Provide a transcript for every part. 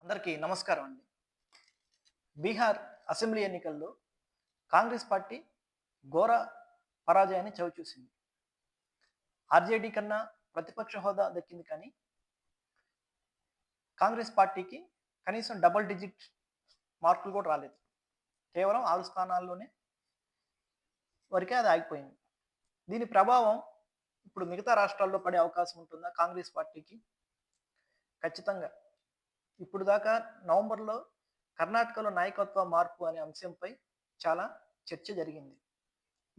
అందరికీ నమస్కారం అండి. బీహార్ అసెంబ్లీ ఎన్నికల్లో కాంగ్రెస్ పార్టీ ఘోర పరాజయాన్ని చవిచూసింది. ఆర్జేడీ కన్నా ప్రతిపక్ష హోదా దక్కింది కానీ, కాంగ్రెస్ పార్టీకి కనీసం డబుల్ డిజిట్ మార్కులు కూడా రాలేదు. కేవలం 6 స్థానాల్లోనే వరకే అది ఆగిపోయింది. దీని ప్రభావం ఇప్పుడు మిగతా రాష్ట్రాల్లో పడే అవకాశం ఉంటుందా కాంగ్రెస్ పార్టీకి? ఖచ్చితంగా. ఇప్పుడు దాకా నవంబర్‌లో కర్ణాటకలో నాయకత్వ మార్పు అనే అంశంపై చాలా చర్చ జరిగింది.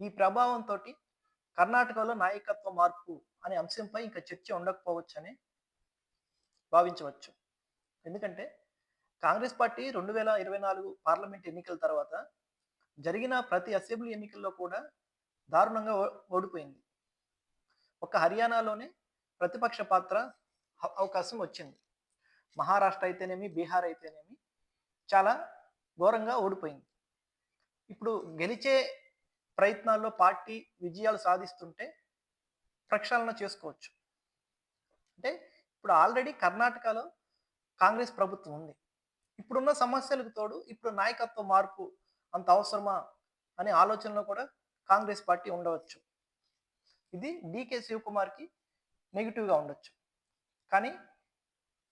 ఈ ప్రభావంతోటి కర్ణాటకలో నాయకత్వ మార్పు అనే అంశంపై ఇంకా చర్చ ఉండకపోవచ్చని భావించవచ్చు. ఎందుకంటే కాంగ్రెస్ పార్టీ 2024 పార్లమెంట్ ఎన్నికల తర్వాత జరిగిన ప్రతి అసెంబ్లీ ఎన్నికల్లో కూడా దారుణంగా ఓడిపోయింది. ఒక్క హర్యానాలోనే ప్రతిపక్ష పాత్ర అవకాశం వచ్చింది. మహారాష్ట్ర అయితేనేమి, బీహార్ అయితేనేమి చాలా ఘోరంగా ఓడిపోయింది. ఇప్పుడు గెలిచే ప్రయత్నాల్లో పార్టీ విజయాలు సాధిస్తుంటే ప్రక్షాళన చేసుకోవచ్చు. అంటే ఇప్పుడు ఆల్రెడీ కర్ణాటకలో కాంగ్రెస్ ప్రభుత్వం ఉంది. ఇప్పుడున్న సమస్యలకు తోడు ఇప్పుడు నాయకత్వ మార్పు అంత అవసరమా అనే ఆలోచనలో కూడా కాంగ్రెస్ పార్టీ ఉండవచ్చు. ఇది డీకే శివకుమార్‌కి నెగెటివ్‌గా ఉండొచ్చు. కానీ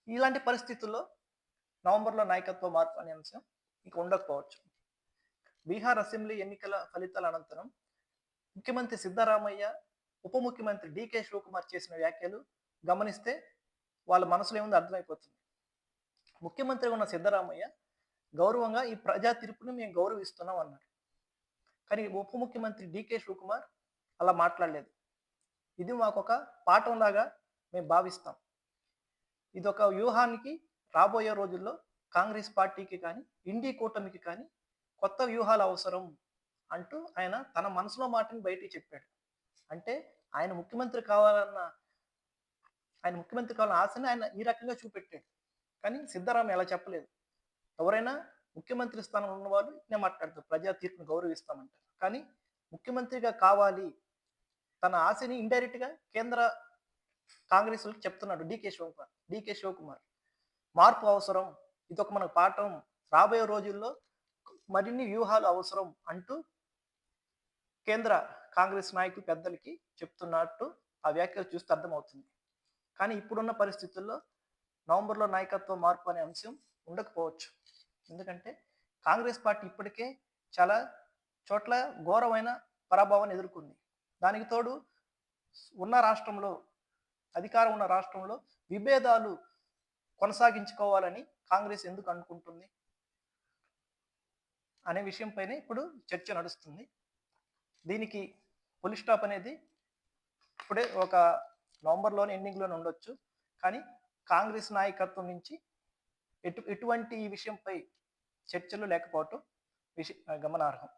ఇలాంటి పరిస్థితుల్లో నవంబర్‌లో నాయకత్వ మార్పు అనే అంశం ఇక ఉండకపోవచ్చు. బీహార్ అసెంబ్లీ ఎన్నికల ఫలితాల అనంతరం ముఖ్యమంత్రి సిద్ధరామయ్య, ఉప ముఖ్యమంత్రి డీకే శివకుమార్ చేసిన వ్యాఖ్యలు గమనిస్తే వాళ్ళ మనసులో ఏముందో అర్థమైపోతుంది. ముఖ్యమంత్రిగా ఉన్న సిద్ధరామయ్య గౌరవంగా ఈ ప్రజా తీర్పుని మేము గౌరవిస్తున్నాం అన్నారు. కానీ ఉప ముఖ్యమంత్రి డీకే శివకుమార్ అలా మాట్లాడలేదు. ఇది మాకొక పాఠంలాగా మేము భావిస్తాం. ఇదొక వ్యూహానికి రాబోయే రోజుల్లో కాంగ్రెస్ పార్టీకి కానీ, ఇండీ కూటమికి కానీ కొత్త వ్యూహాలు అవసరం అంటూ ఆయన తన మనసులో మాటని బయటికి చెప్పాడు. అంటే ఆయన ముఖ్యమంత్రి కావాలన్న ఆశని ఆయన ఈ రకంగా చూపెట్టాడు. కానీ సిద్ధరామయ్య అలా చెప్పలేదు. ఎవరైనా ముఖ్యమంత్రి స్థానంలో ఉన్నవాళ్ళు ఇట్నే మాట్లాడతారు. ప్రజా తీర్పుని గౌరవిస్తామంటారు. కానీ ముఖ్యమంత్రిగా కావాలి తన ఆశని ఇండైరెక్ట్‌గా కేంద్ర కాంగ్రెస్‌లకి చెప్తున్నాడు డీకే శివకుమార్. మార్పు అవసరం. ఇదొక మనకు పాఠం. రాబోయే రోజుల్లో మరిన్ని వ్యూహాలు అవసరం అంటూ కేంద్ర కాంగ్రెస్ నాయకులు పెద్దలకి చెప్తున్నట్టు ఆ వ్యాఖ్యలు చూస్తే అర్థమవుతుంది. కానీ ఇప్పుడున్న పరిస్థితుల్లో నవంబర్‌లో నాయకత్వ మార్పు అనే అంశం ఉండకపోవచ్చు. ఎందుకంటే కాంగ్రెస్ పార్టీ ఇప్పటికే చాలా చోట్ల ఘోరమైన పరాభవాన్ని ఎదుర్కొంది. దానికి తోడు అధికారం ఉన్న రాష్ట్రంలో విభేదాలు కొనసాగించుకోవాలని కాంగ్రెస్ ఎందుకు అనుకుంటుంది అనే విషయంపైనే ఇప్పుడు చర్చ నడుస్తుంది. దీనికి ఫుల్ స్టాప్ అనేది ఇప్పుడే ఒక నవంబర్‌లోనే ఎండింగ్‌లోనే ఉండొచ్చు. కానీ కాంగ్రెస్ నాయకత్వం నుంచి ఎటువంటి ఈ విషయంపై చర్చలు లేకపోవటం గమనార్హం.